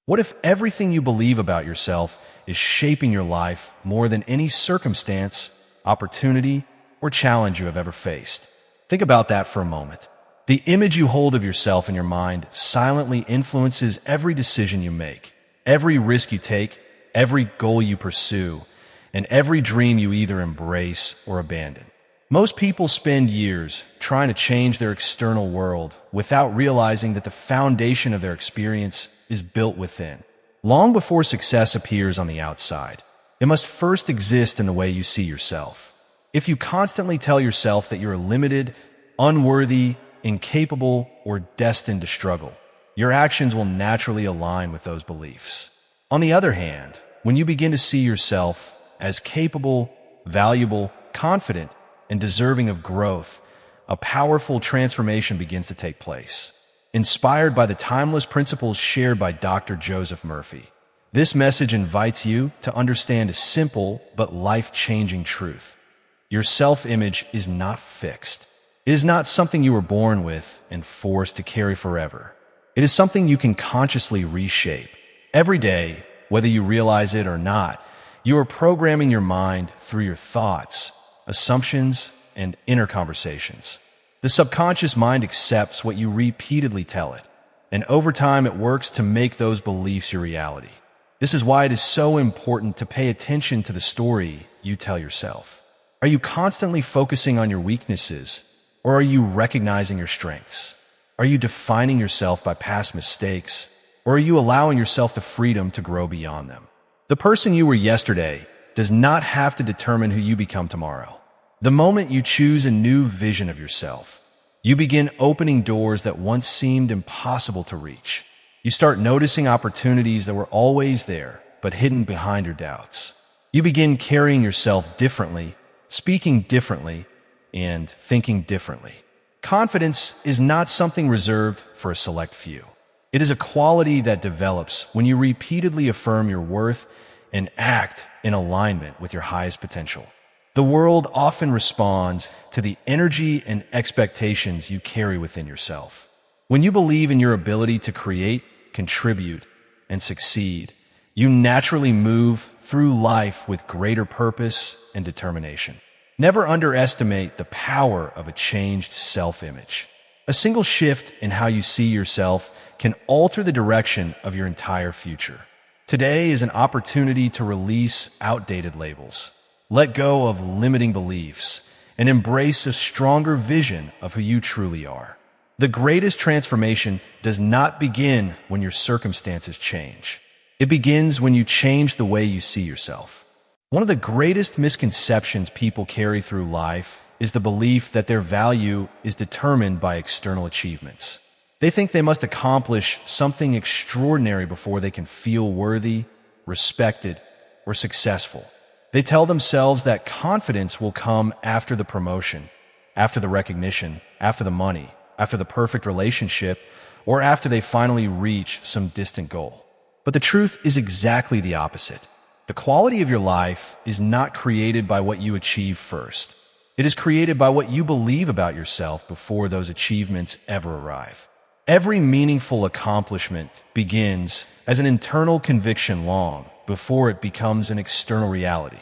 What if everything you believe about yourself is shaping your life more than any circumstance, opportunity, or challenge you have ever faced? Think about that for a moment. The image you hold of yourself in your mind silently influences every decision you make, every risk you take, every goal you pursue, and every dream you either embrace or abandon. Most people spend years trying to change their external world without realizing that the foundation of their experience is built within. Long before success appears on the outside, it must first exist in the way you see yourself. If you constantly tell yourself that you're limited, unworthy, incapable, or destined to struggle, your actions will naturally align with those beliefs. On the other hand, when you begin to see yourself as capable, valuable, confident, and deserving of growth, a powerful transformation begins to take place. Inspired by the timeless principles shared by Dr. Joseph Murphy, this message invites you to understand a simple but life-changing truth. Your self-image is not fixed. It is not something you were born with and forced to carry forever. It is something you can consciously reshape. Every day, whether you realize it or not, you are programming your mind through your thoughts, assumptions, and inner conversations. The subconscious mind accepts what you repeatedly tell it, and over time it works to make those beliefs your reality. This is why it is so important to pay attention to the story you tell yourself. Are you constantly focusing on your weaknesses, or are you recognizing your strengths? Are you defining yourself by past mistakes, or are you allowing yourself the freedom to grow beyond them? The person you were yesterday does not have to determine who you become tomorrow. The moment you choose a new vision of yourself, you begin opening doors that once seemed impossible to reach. You start noticing opportunities that were always there, but hidden behind your doubts. You begin carrying yourself differently, speaking differently, and thinking differently. Confidence is not something reserved for a select few. It is a quality that develops when you repeatedly affirm your worth and act in alignment with your highest potential. The world often responds to the energy and expectations you carry within yourself. When you believe in your ability to create, contribute, and succeed, you naturally move through life with greater purpose and determination. Never underestimate the power of a changed self-image. A single shift in how you see yourself can alter the direction of your entire future. Today is an opportunity to release outdated labels, let go of limiting beliefs, and embrace a stronger vision of who you truly are. The greatest transformation does not begin when your circumstances change. It begins when you change the way you see yourself. One of the greatest misconceptions people carry through life is the belief that their value is determined by external achievements. They think they must accomplish something extraordinary before they can feel worthy, respected, or successful. They tell themselves that confidence will come after the promotion, after the recognition, after the money, after the perfect relationship, or after they finally reach some distant goal. But the truth is exactly the opposite. The quality of your life is not created by what you achieve first. It is created by what you believe about yourself before those achievements ever arrive. Every meaningful accomplishment begins as an internal conviction long before it becomes an external reality.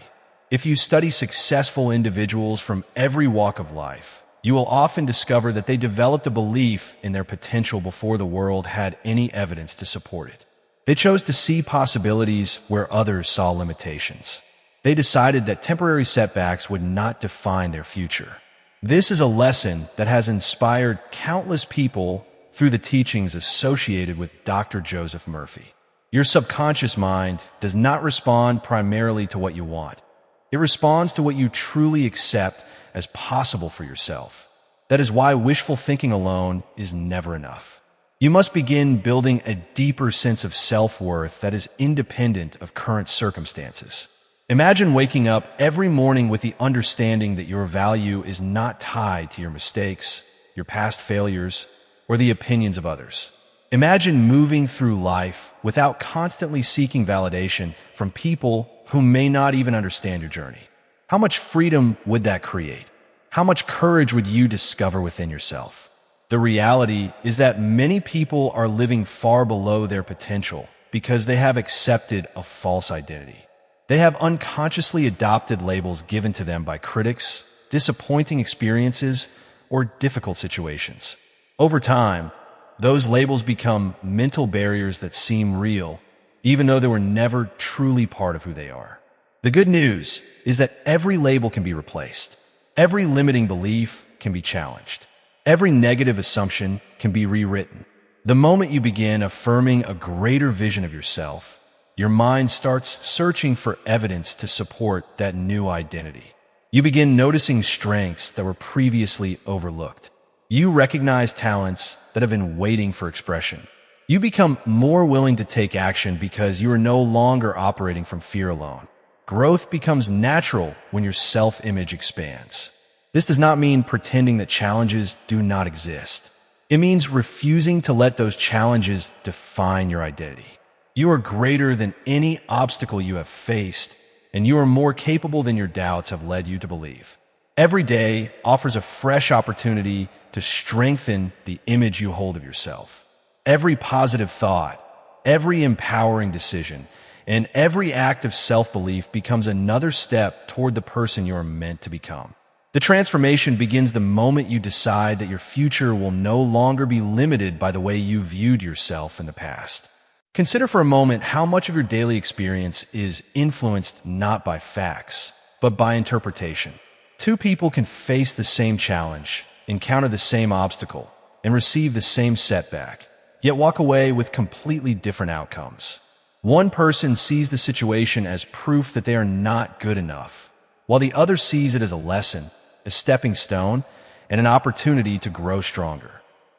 If you study successful individuals from every walk of life, you will often discover that they developed a belief in their potential before the world had any evidence to support it. They chose to see possibilities where others saw limitations. They decided that temporary setbacks would not define their future. This is a lesson that has inspired countless people through the teachings associated with Dr. Joseph Murphy. Your subconscious mind does not respond primarily to what you want. It responds to what you truly accept as possible for yourself. That is why wishful thinking alone is never enough. You must begin building a deeper sense of self-worth that is independent of current circumstances. Imagine waking up every morning with the understanding that your value is not tied to your mistakes, your past failures, or the opinions of others. Imagine moving through life without constantly seeking validation from people who may not even understand your journey. How much freedom would that create? How much courage would you discover within yourself? The reality is that many people are living far below their potential because they have accepted a false identity. They have unconsciously adopted labels given to them by critics, disappointing experiences, or difficult situations. Over time, those labels become mental barriers that seem real, even though they were never truly part of who they are. The good news is that every label can be replaced. Every limiting belief can be challenged. Every negative assumption can be rewritten. The moment you begin affirming a greater vision of yourself, your mind starts searching for evidence to support that new identity. You begin noticing strengths that were previously overlooked. You recognize talents that have been waiting for expression. You become more willing to take action because you are no longer operating from fear alone. Growth becomes natural when your self-image expands. This does not mean pretending that challenges do not exist. It means refusing to let those challenges define your identity. You are greater than any obstacle you have faced, and you are more capable than your doubts have led you to believe. Every day offers a fresh opportunity to strengthen the image you hold of yourself. Every positive thought, every empowering decision, and every act of self-belief becomes another step toward the person you are meant to become. The transformation begins the moment you decide that your future will no longer be limited by the way you viewed yourself in the past. Consider for a moment how much of your daily experience is influenced not by facts, but by interpretation. Two people can face the same challenge, encounter the same obstacle, and receive the same setback, yet walk away with completely different outcomes. One person sees the situation as proof that they are not good enough, while the other sees it as a lesson, a stepping stone, and an opportunity to grow stronger.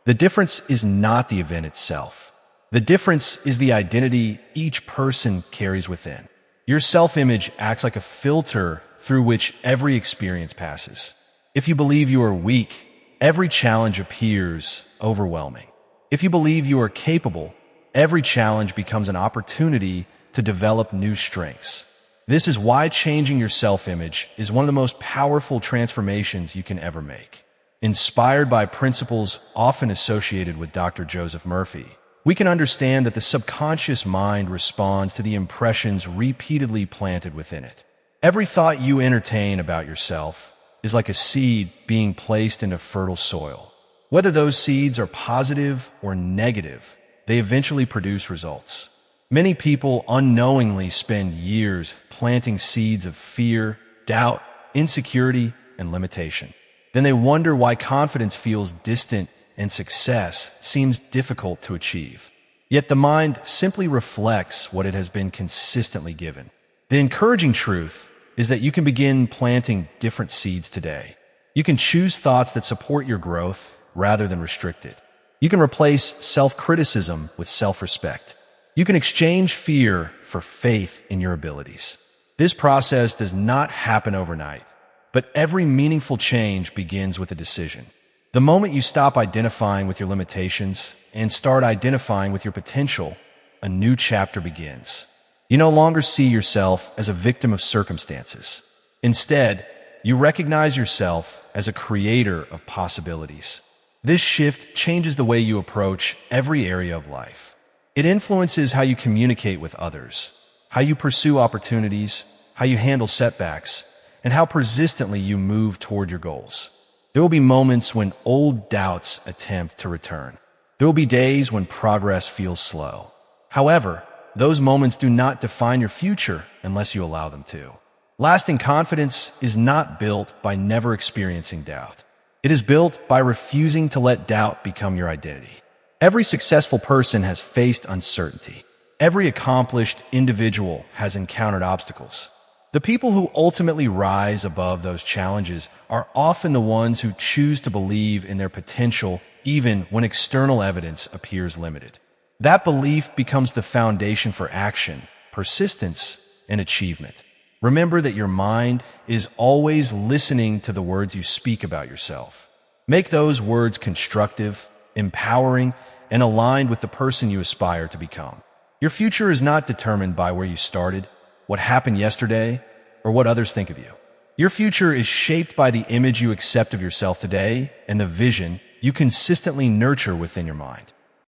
The difference is not the event itself. The difference is the identity each person carries within. Your self-image acts like a filter through which every experience passes. If you believe you are weak, every challenge appears overwhelming. If you believe you are capable, every challenge becomes an opportunity to develop new strengths. This is why changing your self-image is one of the most powerful transformations you can ever make. Inspired by principles often associated with Dr. Joseph Murphy, we can understand that the subconscious mind responds to the impressions repeatedly planted within it. Every thought you entertain about yourself is like a seed being placed into fertile soil. Whether those seeds are positive or negative, they eventually produce results. Many people unknowingly spend years planting seeds of fear, doubt, insecurity, and limitation. Then they wonder why confidence feels distant and success seems difficult to achieve. Yet the mind simply reflects what it has been consistently given. The encouraging truth is that you can begin planting different seeds today. You can choose thoughts that support your growth rather than restrict it. You can replace self-criticism with self-respect. You can exchange fear for faith in your abilities. This process does not happen overnight, but every meaningful change begins with a decision. The moment you stop identifying with your limitations and start identifying with your potential, a new chapter begins. You no longer see yourself as a victim of circumstances. Instead, you recognize yourself as a creator of possibilities. This shift changes the way you approach every area of life. It influences how you communicate with others, how you pursue opportunities, how you handle setbacks, and how persistently you move toward your goals. There will be moments when old doubts attempt to return. There will be days when progress feels slow. However, those moments do not define your future unless you allow them to. Lasting confidence is not built by never experiencing doubt. It is built by refusing to let doubt become your identity. Every successful person has faced uncertainty. Every accomplished individual has encountered obstacles. The people who ultimately rise above those challenges are often the ones who choose to believe in their potential even when external evidence appears limited. That belief becomes the foundation for action, persistence, and achievement. Remember that your mind is always listening to the words you speak about yourself. Make those words constructive, empowering, and aligned with the person you aspire to become. Your future is not determined by where you started, what happened yesterday, or what others think of you. Your future is shaped by the image you accept of yourself today and the vision you consistently nurture within your mind.